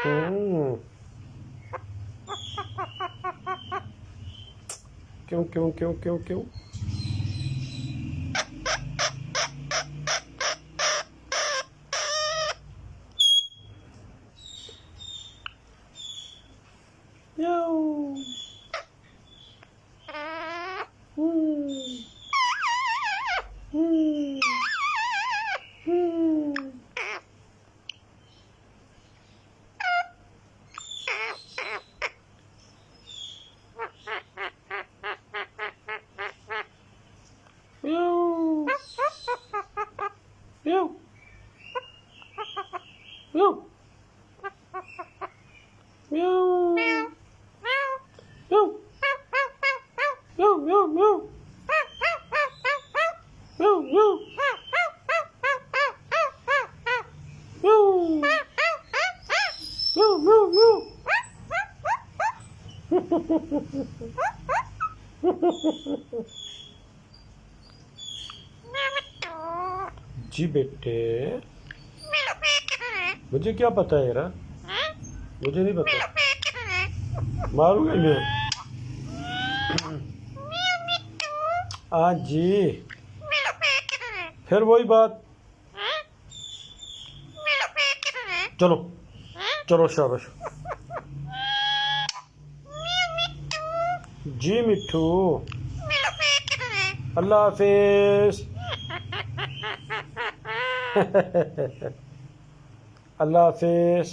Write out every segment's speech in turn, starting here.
क्यों क्यों क्यों क्यों क्यों? Meow. Meow. Meow. Meow. Meow. Meow. Meow, meow, meow. Meow, meow. Meow. Meow, meow, meow. जी बेटे, मुझे क्या पता है यार, मुझे नहीं पता, मारूंगा मैं आज जी। फिर वही बात, चलो चलो शाबाश जी मिट्ठू, अल्लाह हाफिज। अल्लाह हाफिज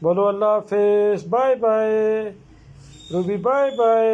बोलो, अल्लाह हाफिज, bye bye Ruby, bye bye.